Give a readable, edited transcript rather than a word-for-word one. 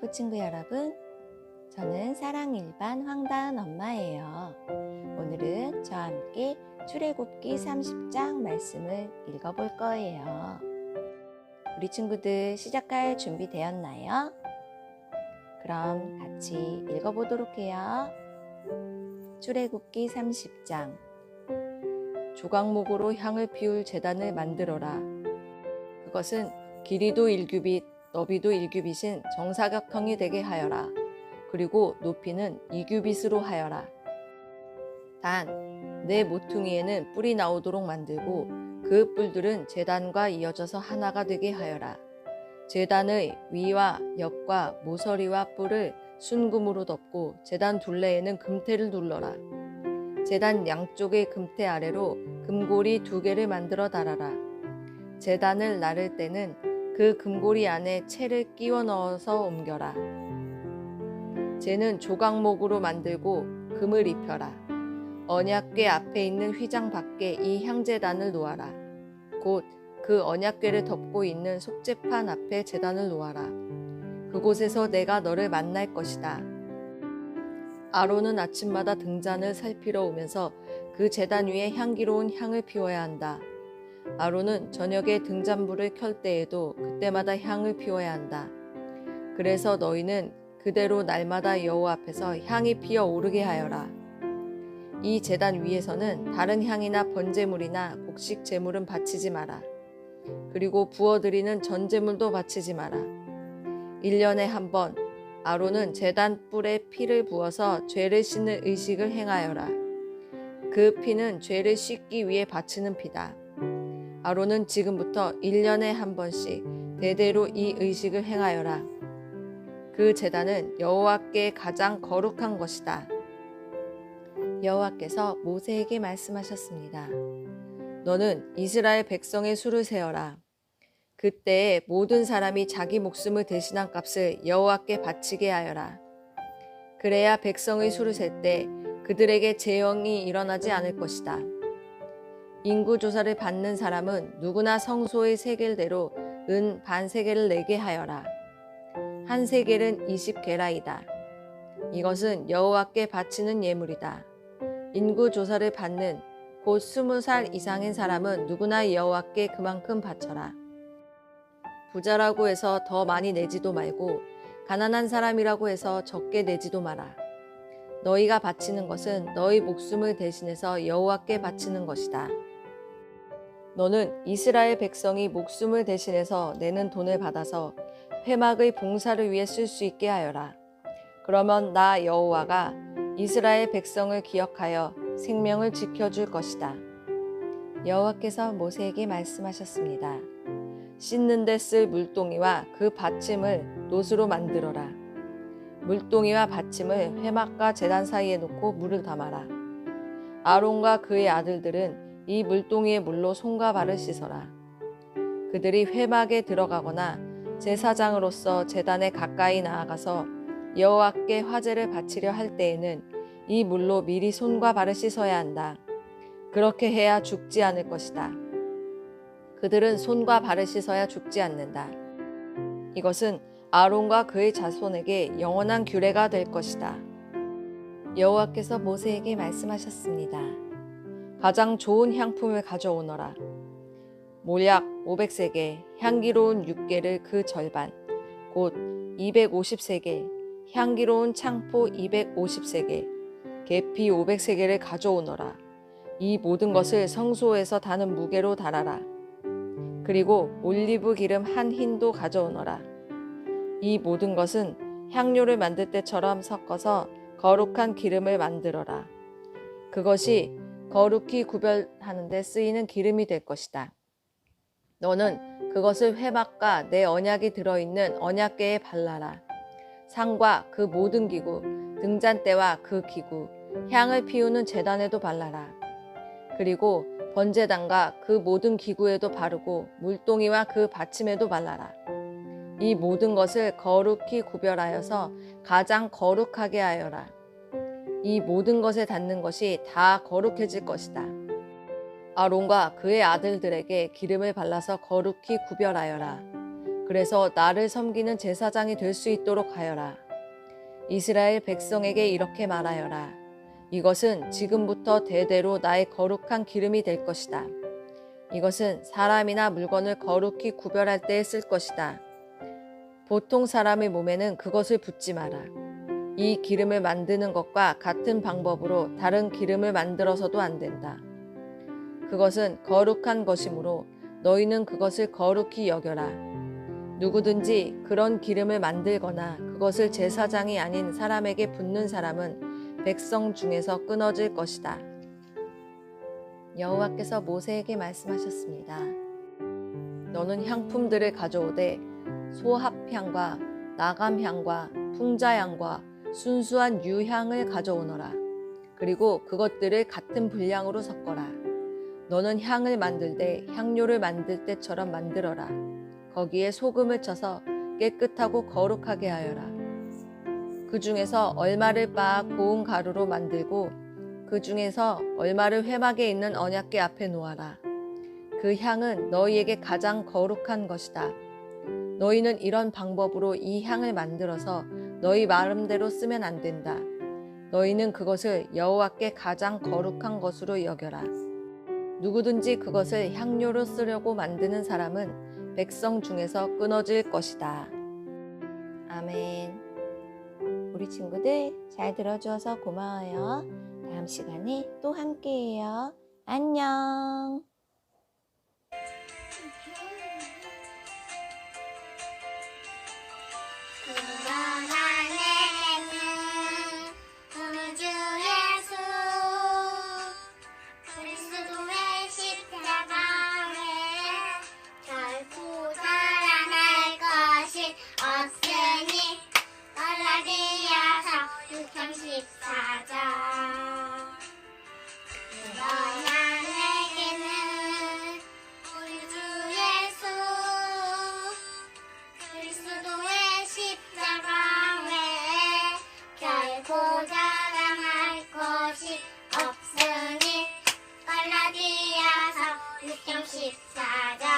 러브 친구 여러분, 저는 사랑일반 황다은 엄마예요. 오늘은 저와 함께 출애굽기 30장 말씀을 읽어볼 거예요. 우리 친구들 시작할 준비 되었나요? 그럼 같이 읽어보도록 해요. 출애굽기 30장. 조각목으로 향을 피울 제단을 만들어라. 그것은 길이도 1규빗, 너비도 1규빗인 정사각형이 되게 하여라. 그리고 높이는 2규빗으로 하여라. 단 내 모퉁이에는 뿔이 나오도록 만들고 그 뿔들은 제단과 이어져서 하나가 되게 하여라. 제단의 위와 옆과 모서리와 뿔을 순금으로 덮고 제단 둘레에는 금테를 둘러라. 제단 양쪽의 금테 아래로 금고리 2개를 만들어 달아라. 제단을 나를 때는 그 금고리 안에 채를 끼워 넣어서 옮겨라. 쟤는 조각목으로 만들고 금을 입혀라. 언약궤 앞에 있는 휘장 밖에 이 향제단을 놓아라. 곧 그 언약궤를 덮고 있는 속죄판 앞에 제단을 놓아라. 그곳에서 내가 너를 만날 것이다. 아론은 아침마다 등잔을 살피러 오면서 그 제단 위에 향기로운 향을 피워야 한다. 아론은 저녁에 등잔불을 켤 때에도 그때마다 향을 피워야 한다. 그래서 너희는 그대로 날마다 여호와 앞에서 향이 피어 오르게 하여라. 이 제단 위에서는 다른 향이나 번제물이나 곡식 제물은 바치지 마라. 그리고 부어드리는 전제물도 바치지 마라. 1년에 한 번 아론은 제단 뿔에 피를 부어서 죄를 씻는 의식을 행하여라. 그 피는 죄를 씻기 위해 바치는 피다. 아론은 지금부터 1년에 한 번씩 대대로 이 의식을 행하여라. 그 제단은 여호와께 가장 거룩한 것이다. 여호와께서 모세에게 말씀하셨습니다. 너는 이스라엘 백성의 수를 세어라. 그때에 모든 사람이 자기 목숨을 대신한 값을 여호와께 바치게 하여라. 그래야 백성의 수를 셀 때 그들에게 재앙이 일어나지 않을 것이다. 인구조사를 받는 사람은 누구나 성소의 세겔대로 은 반세겔을 내게 하여라. 한 세겔은 20게라이다. 이것은 여호와께 바치는 예물이다. 인구조사를 받는 곧 20살 이상인 사람은 누구나 여호와께 그만큼 바쳐라. 부자라고 해서 더 많이 내지도 말고 가난한 사람이라고 해서 적게 내지도 마라. 너희가 바치는 것은 너희 목숨을 대신해서 여호와께 바치는 것이다. 너는 이스라엘 백성이 목숨을 대신해서 내는 돈을 받아서 회막의 봉사를 위해 쓸 수 있게 하여라. 그러면 나 여호와가 이스라엘 백성을 기억하여 생명을 지켜줄 것이다. 여호와께서 모세에게 말씀하셨습니다. 씻는 데 쓸 물동이와 그 받침을 놋으로 만들어라. 물동이와 받침을 회막과 제단 사이에 놓고 물을 담아라. 아론과 그의 아들들은 이 물동이의 물로 손과 발을 씻어라. 그들이 회막에 들어가거나 제사장으로서 제단에 가까이 나아가서 여호와께 화제를 바치려 할 때에는 이 물로 미리 손과 발을 씻어야 한다. 그렇게 해야 죽지 않을 것이다. 그들은 손과 발을 씻어야 죽지 않는다. 이것은 아론과 그의 자손에게 영원한 규례가 될 것이다. 여호와께서 모세에게 말씀하셨습니다. 가장 좋은 향품을 가져오너라. 몰약 500세겔, 향기로운 6개를 그 절반, 곧 250세겔, 향기로운 창포 250세겔, 계피 500세겔을 가져오너라. 이 모든 것을 성소에서 다는 무게로 달아라. 그리고 올리브 기름 한 흰도 가져오너라. 이 모든 것은 향료를 만들 때처럼 섞어서 거룩한 기름을 만들어라. 그것이 거룩히 구별하는 데 쓰이는 기름이 될 것이다. 너는 그것을 회막과 내 언약이 들어있는 언약궤에 발라라. 상과 그 모든 기구, 등잔대와 그 기구, 향을 피우는 제단에도 발라라. 그리고 번제단과 그 모든 기구에도 바르고 물동이와 그 받침에도 발라라. 이 모든 것을 거룩히 구별하여서 가장 거룩하게 하여라. 이 모든 것에 닿는 것이 다 거룩해질 것이다. 아론과 그의 아들들에게 기름을 발라서 거룩히 구별하여라. 그래서 나를 섬기는 제사장이 될 수 있도록 하여라. 이스라엘 백성에게 이렇게 말하여라. 이것은 지금부터 대대로 나의 거룩한 기름이 될 것이다. 이것은 사람이나 물건을 거룩히 구별할 때에 쓸 것이다. 보통 사람의 몸에는 그것을 붓지 마라. 이 기름을 만드는 것과 같은 방법으로 다른 기름을 만들어서도 안 된다. 그것은 거룩한 것이므로 너희는 그것을 거룩히 여겨라. 누구든지 그런 기름을 만들거나 그것을 제사장이 아닌 사람에게 붓는 사람은 백성 중에서 끊어질 것이다. 여호와께서 모세에게 말씀하셨습니다. 너는 향품들을 가져오되 소합향과 나감향과 풍자향과 순수한 유향을 가져오너라. 그리고 그것들을 같은 분량으로 섞어라. 너는 향을 만들되 향료를 만들 때처럼 만들어라. 거기에 소금을 쳐서 깨끗하고 거룩하게 하여라. 그 중에서 얼마를 빻아 고운 가루로 만들고 그 중에서 얼마를 회막에 있는 언약궤 앞에 놓아라. 그 향은 너희에게 가장 거룩한 것이다. 너희는 이런 방법으로 이 향을 만들어서 너희 마음대로 쓰면 안 된다. 너희는 그것을 여호와께 가장 거룩한 것으로 여겨라. 누구든지 그것을 향료로 쓰려고 만드는 사람은 백성 중에서 끊어질 것이다. 아멘. 우리 친구들 잘 들어주어서 고마워요. 다음 시간에 또 함께해요. 안녕. 자랑할 것이 없으니 갈라디아서 6장 14절